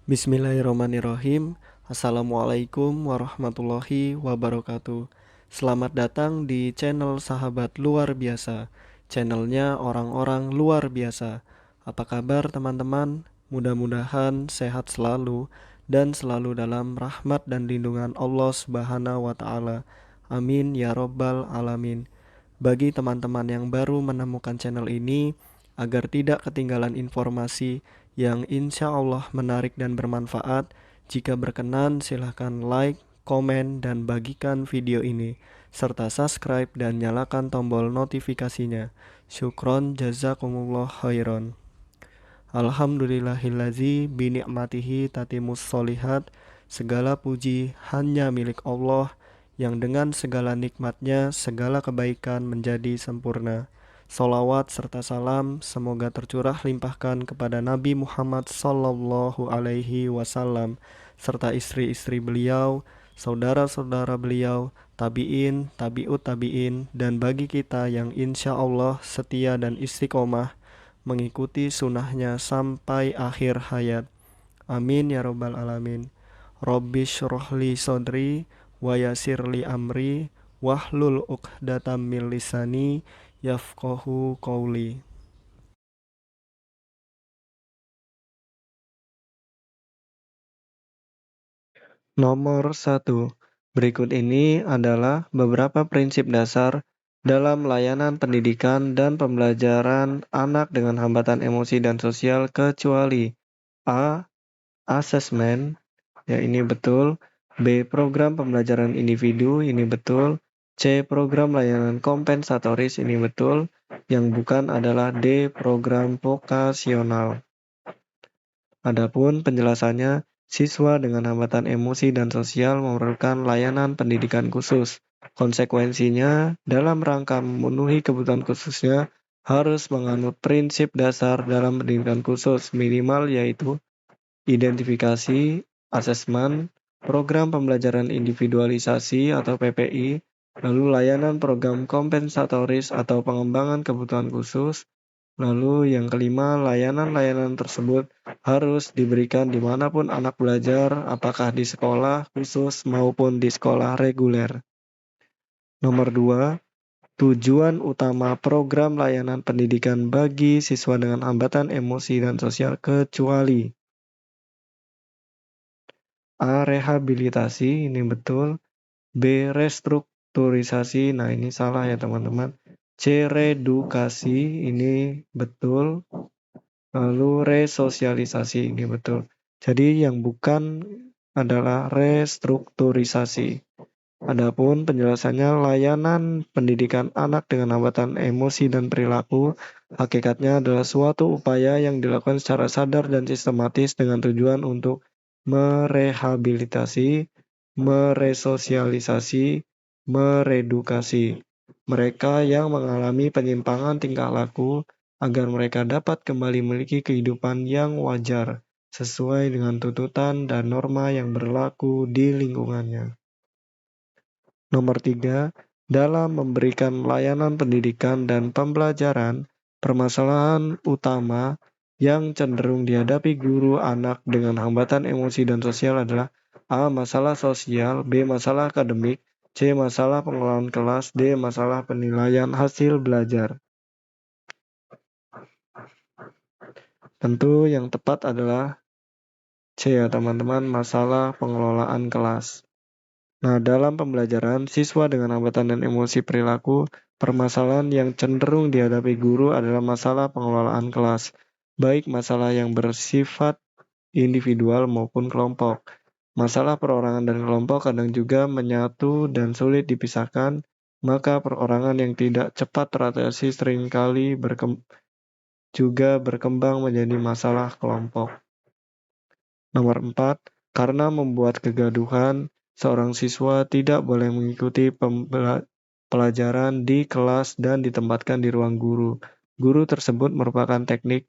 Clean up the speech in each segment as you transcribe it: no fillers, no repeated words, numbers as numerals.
Bismillahirrahmanirrahim. Assalamualaikum warahmatullahi wabarakatuh. Selamat datang di channel Sahabat Luar Biasa. Channelnya orang-orang luar biasa. Apa kabar teman-teman? Mudah-mudahan sehat selalu dan selalu dalam rahmat dan lindungan Allah Subhanahu wa taala. Amin ya robbal alamin. Bagi teman-teman yang baru menemukan channel ini, agar tidak ketinggalan informasi yang insya Allah menarik dan bermanfaat, jika berkenan silahkan like, komen, dan bagikan video ini, serta subscribe dan nyalakan tombol notifikasinya. Syukron jazakumullah khairan. Alhamdulillahillazi bini'matihi tatimus solihat. Segala puji hanya milik Allah yang dengan segala nikmatnya segala kebaikan menjadi sempurna. Salawat serta salam semoga tercurah limpahkan kepada Nabi Muhammad sallallahu alaihi wasallam serta istri-istri beliau, saudara-saudara beliau, tabi'in, tabi'ut tabi'in, dan bagi kita yang insya Allah setia dan istiqomah mengikuti sunnahnya sampai akhir hayat. Amin ya robbal alamin. Rabbi syrohli sodri wa yasirli amri wahlul uqdatam min lisani yafqahu qawli. Nomor 1. Berikut ini adalah beberapa prinsip dasar dalam layanan pendidikan dan pembelajaran anak dengan hambatan emosi dan sosial kecuali A. Asesmen, ya ini betul. B. Program pembelajaran individu, ini betul. C. Program layanan kompensatoris, ini betul. Yang bukan adalah D. Program vokasional. Adapun penjelasannya, siswa dengan hambatan emosi dan sosial memerlukan layanan pendidikan khusus. Konsekuensinya, dalam rangka memenuhi kebutuhan khususnya, harus menganut prinsip dasar dalam pendidikan khusus minimal yaitu identifikasi, asesmen, program pembelajaran individualisasi atau PPI, lalu layanan program kompensatoris atau pengembangan kebutuhan khusus, lalu yang kelima, layanan-layanan tersebut harus diberikan dimanapun anak belajar, apakah di sekolah khusus maupun di sekolah reguler. Nomor 2, tujuan utama program layanan pendidikan bagi siswa dengan hambatan emosi dan sosial kecuali A. Rehabilitasi, ini betul. B. Restrukturisasi, nah ini salah ya teman-teman. C. Redukasi, ini betul. Lalu resosialisasi, ini betul. Jadi yang bukan adalah restrukturisasi. Adapun penjelasannya, layanan pendidikan anak dengan hambatan emosi dan perilaku hakikatnya adalah suatu upaya yang dilakukan secara sadar dan sistematis dengan tujuan untuk merehabilitasi, meresosialisasi, meredukasi mereka yang mengalami penyimpangan tingkah laku agar mereka dapat kembali memiliki kehidupan yang wajar sesuai dengan tuntutan dan norma yang berlaku di lingkungannya. Nomor 3, dalam memberikan layanan pendidikan dan pembelajaran, permasalahan utama yang cenderung dihadapi guru anak dengan hambatan emosi dan sosial adalah A. Masalah sosial, B. Masalah akademik, C. Masalah pengelolaan kelas, D. Masalah penilaian hasil belajar. Tentu yang tepat adalah C ya teman-teman, masalah pengelolaan kelas. Nah, dalam pembelajaran, siswa dengan hambatan dan emosi perilaku, permasalahan yang cenderung dihadapi guru adalah masalah pengelolaan kelas, baik masalah yang bersifat individual maupun kelompok. Masalah perorangan dan kelompok kadang juga menyatu dan sulit dipisahkan, maka perorangan yang tidak cepat teratasi seringkali juga berkembang menjadi masalah kelompok. Nomor 4, karena membuat kegaduhan, seorang siswa tidak boleh mengikuti pelajaran di kelas dan ditempatkan di ruang guru. Guru tersebut merupakan teknik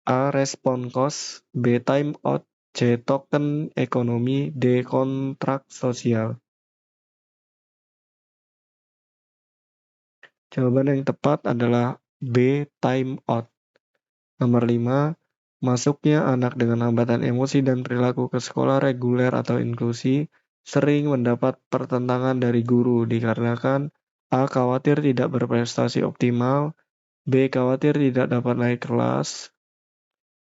A. Respon cost, B. Time out, C. Token ekonomi, D. Kontrak sosial. Jawaban yang tepat adalah B. Time out. Nomor 5, Masuknya anak dengan hambatan emosi dan perilaku ke sekolah reguler atau inklusi sering mendapat pertentangan dari guru dikarenakan A. Khawatir tidak berprestasi optimal, B. Khawatir tidak dapat naik kelas,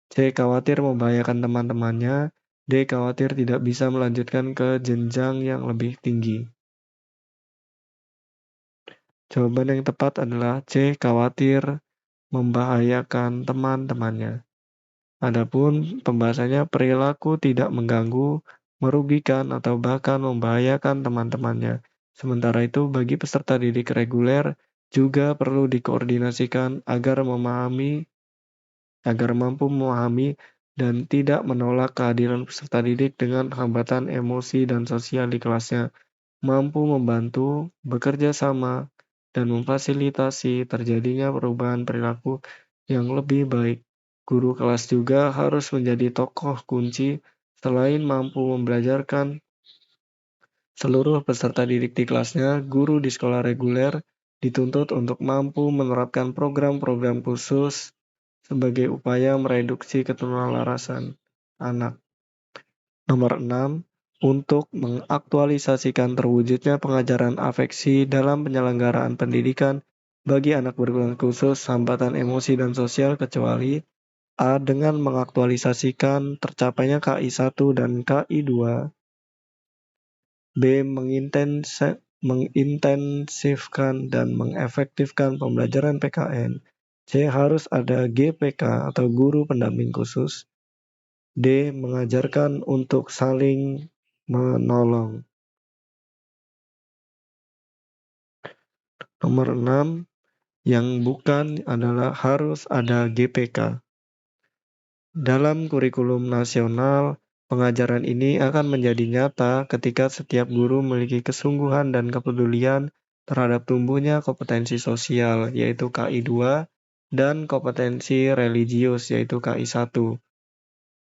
C. Khawatir membahayakan teman-temannya, D. Khawatir tidak bisa melanjutkan ke jenjang yang lebih tinggi. Jawaban yang tepat adalah C. Khawatir membahayakan teman-temannya. Adapun pembahasannya perilaku tidak mengganggu, merugikan, atau bahkan membahayakan teman-temannya. Sementara itu, bagi peserta didik reguler juga perlu dikoordinasikan agar mampu memahami dan tidak menolak kehadiran peserta didik dengan hambatan emosi dan sosial di kelasnya, mampu membantu, bekerja sama, dan memfasilitasi terjadinya perubahan perilaku yang lebih baik. Guru kelas juga harus menjadi tokoh kunci selain mampu membelajarkan seluruh peserta didik di kelasnya, guru di sekolah reguler dituntut untuk mampu menerapkan program-program khusus sebagai upaya mereduksi ketidakselarasan anak. Nomor 6. Untuk mengaktualisasikan terwujudnya pengajaran afeksi dalam penyelenggaraan pendidikan bagi anak berkebutuhan khusus, hambatan emosi dan sosial kecuali A. Dengan mengaktualisasikan tercapainya KI1 dan KI2, B. Mengintensifkan dan mengefektifkan pembelajaran PKN, C. Harus ada GPK atau guru pendamping khusus, D. Mengajarkan untuk saling menolong. Nomor 6, yang bukan adalah harus ada GPK. Dalam kurikulum nasional, pengajaran ini akan menjadi nyata ketika setiap guru memiliki kesungguhan dan kepedulian terhadap tumbuhnya kompetensi sosial, yaitu KI2, dan kompetensi religius, yaitu KI1.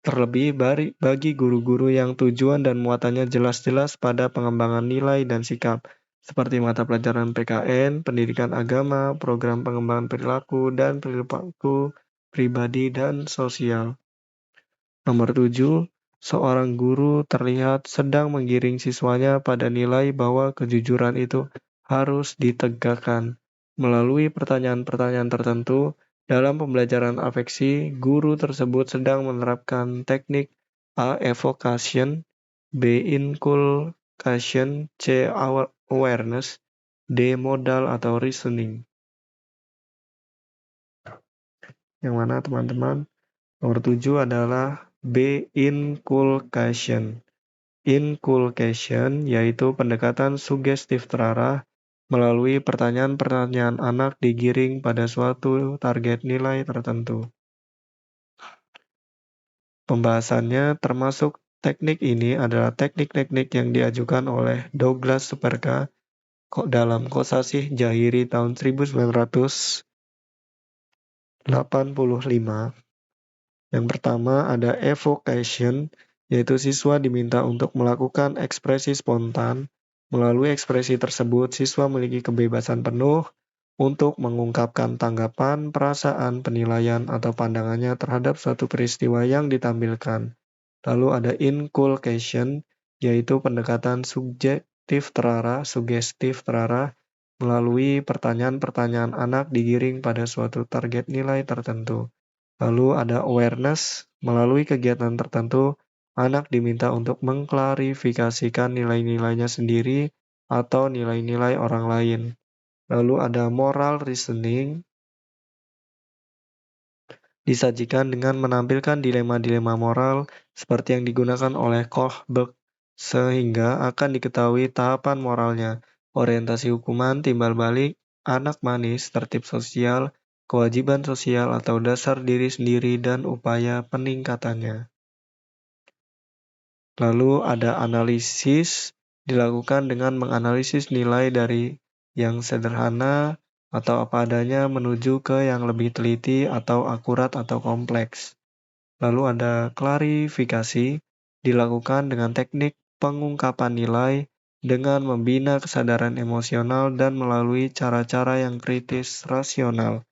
Terlebih bagi guru-guru yang tujuan dan muatannya jelas-jelas pada pengembangan nilai dan sikap, seperti mata pelajaran PKN, pendidikan agama, program pengembangan perilaku, dan perilaku pribadi dan sosial. Nomor 7, seorang guru terlihat sedang menggiring siswanya pada nilai bahwa kejujuran itu harus ditegakkan. Melalui pertanyaan-pertanyaan tertentu, dalam pembelajaran afeksi, guru tersebut sedang menerapkan teknik A. Evocation, B. Inculcation, C. Awareness, D. Modal atau Reasoning. Yang mana teman-teman? Nomor 7 adalah B. Inculcation. Inculcation yaitu pendekatan sugestif terarah melalui pertanyaan-pertanyaan anak digiring pada suatu target nilai tertentu. Pembahasannya termasuk teknik ini adalah teknik-teknik yang diajukan oleh Douglas Superga dalam Kosasih Jahiri tahun 1985. Yang pertama ada evocation, yaitu siswa diminta untuk melakukan ekspresi spontan. Melalui ekspresi tersebut, siswa memiliki kebebasan penuh untuk mengungkapkan tanggapan, perasaan, penilaian, atau pandangannya terhadap suatu peristiwa yang ditampilkan. Lalu ada inculcation, yaitu pendekatan sugestif terarah, melalui pertanyaan-pertanyaan anak digiring pada suatu target nilai tertentu. Lalu ada awareness, melalui kegiatan tertentu, anak diminta untuk mengklarifikasikan nilai-nilainya sendiri atau nilai-nilai orang lain. Lalu ada moral reasoning, disajikan dengan menampilkan dilema-dilema moral seperti yang digunakan oleh Kohlberg, sehingga akan diketahui tahapan moralnya, orientasi hukuman, timbal balik, anak manis, tertib sosial, kewajiban sosial atau dasar diri sendiri dan upaya peningkatannya. Lalu ada analisis, dilakukan dengan menganalisis nilai dari yang sederhana atau apa adanya menuju ke yang lebih teliti atau akurat atau kompleks. Lalu ada klarifikasi, dilakukan dengan teknik pengungkapan nilai dengan membina kesadaran emosional dan melalui cara-cara yang kritis rasional.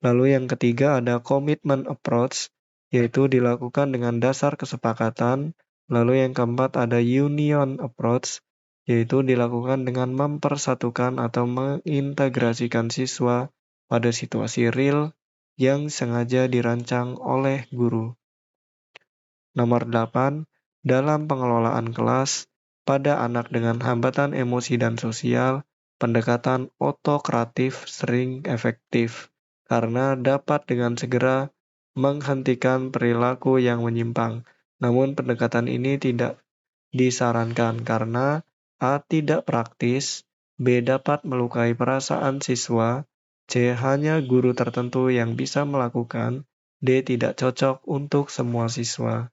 Lalu yang ketiga ada commitment approach, yaitu dilakukan dengan dasar kesepakatan. Lalu yang keempat ada union approach, yaitu dilakukan dengan mempersatukan atau mengintegrasikan siswa pada situasi real yang sengaja dirancang oleh guru. Nomor 8, dalam pengelolaan kelas, pada anak dengan hambatan emosi dan sosial, pendekatan otokratif sering efektif karena dapat dengan segera menghentikan perilaku yang menyimpang. Namun pendekatan ini tidak disarankan karena A. Tidak praktis, B. Dapat melukai perasaan siswa, C. Hanya guru tertentu yang bisa melakukan, D. Tidak cocok untuk semua siswa.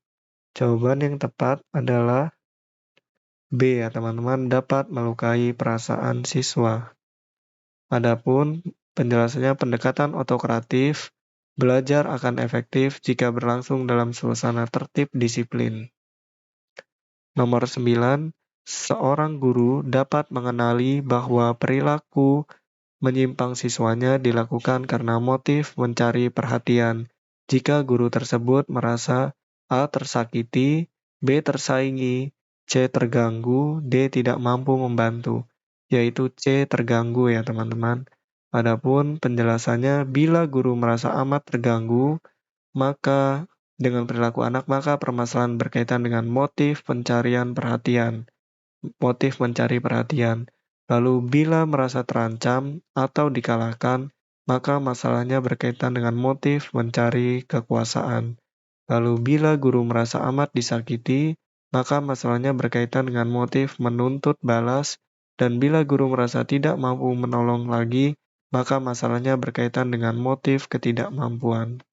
Jawaban yang tepat adalah B ya teman-teman, dapat melukai perasaan siswa. Adapun penjelasannya pendekatan otokratif, belajar akan efektif jika berlangsung dalam suasana tertib disiplin. Nomor 9, seorang guru dapat mengenali bahwa perilaku menyimpang siswanya dilakukan karena motif mencari perhatian. Jika guru tersebut merasa A. Tersakiti, B. Tersaingi, C. Terganggu, D. Tidak mampu membantu, yaitu C. Terganggu ya teman-teman. Adapun penjelasannya, bila guru merasa amat terganggu, maka dengan perilaku anak, maka permasalahan berkaitan dengan motif pencarian perhatian. Motif mencari perhatian. Lalu bila merasa terancam atau dikalahkan, maka masalahnya berkaitan dengan motif mencari kekuasaan. Lalu bila guru merasa amat disakiti, maka masalahnya berkaitan dengan motif menuntut balas. Dan bila guru merasa tidak mampu menolong lagi, maka masalahnya berkaitan dengan motif ketidakmampuan.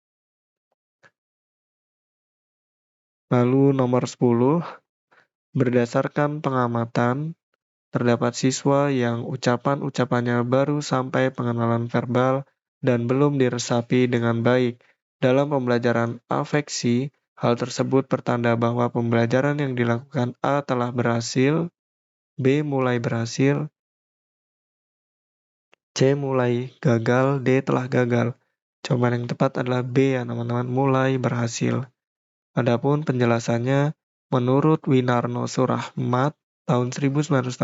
Lalu nomor 10, berdasarkan pengamatan, terdapat siswa yang ucapan-ucapannya baru sampai pengenalan verbal dan belum diresapi dengan baik. Dalam pembelajaran afeksi, hal tersebut pertanda bahwa pembelajaran yang dilakukan A telah berhasil, B mulai berhasil, C mulai gagal, D telah gagal. Jawaban yang tepat adalah B ya teman-teman, mulai berhasil. Adapun penjelasannya, menurut Winarno Surahmat tahun 1980,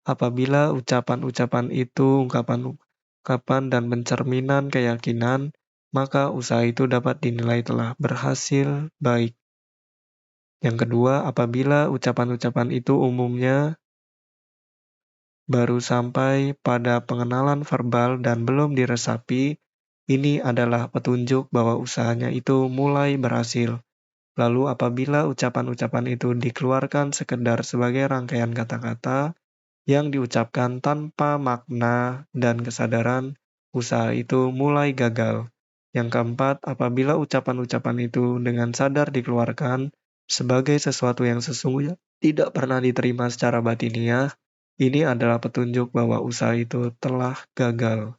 apabila ucapan-ucapan itu ungkapan dan pencerminan keyakinan, maka usaha itu dapat dinilai telah berhasil baik. Yang kedua, apabila ucapan-ucapan itu umumnya baru sampai pada pengenalan verbal dan belum diresapi, ini adalah petunjuk bahwa usahanya itu mulai berhasil. Lalu apabila ucapan-ucapan itu dikeluarkan sekedar sebagai rangkaian kata-kata yang diucapkan tanpa makna dan kesadaran, usaha itu mulai gagal. Yang keempat, apabila ucapan-ucapan itu dengan sadar dikeluarkan sebagai sesuatu yang sesungguhnya tidak pernah diterima secara batiniah, ini adalah petunjuk bahwa usaha itu telah gagal.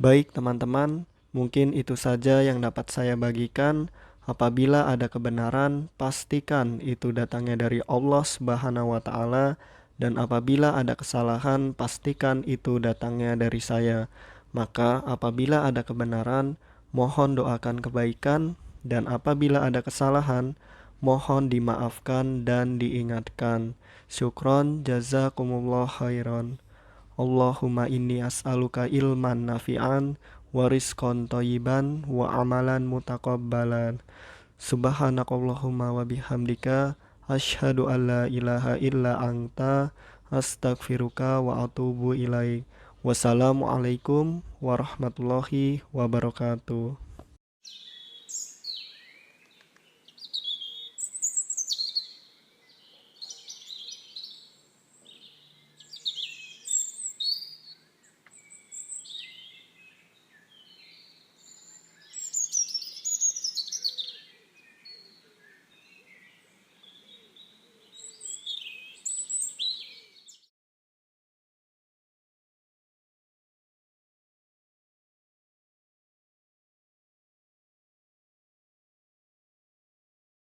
Baik teman-teman, mungkin itu saja yang dapat saya bagikan. Apabila ada kebenaran, pastikan itu datangnya dari Allah Subhanahu wa Ta'ala, dan apabila ada kesalahan, pastikan itu datangnya dari saya. Maka, apabila ada kebenaran, mohon doakan kebaikan, dan apabila ada kesalahan, mohon dimaafkan dan diingatkan. Syukron, jazakumullah khairan. Allahumma inni as'aluka ilman nafi'an wa rizqan thayyiban wa amalan mutaqabbalan. Subhanakallahumma wa bihamdika asyhadu an la ilaha illa anta astaghfiruka wa atubu ilaik. Wassalamualaikum warahmatullahi wabarakatuh.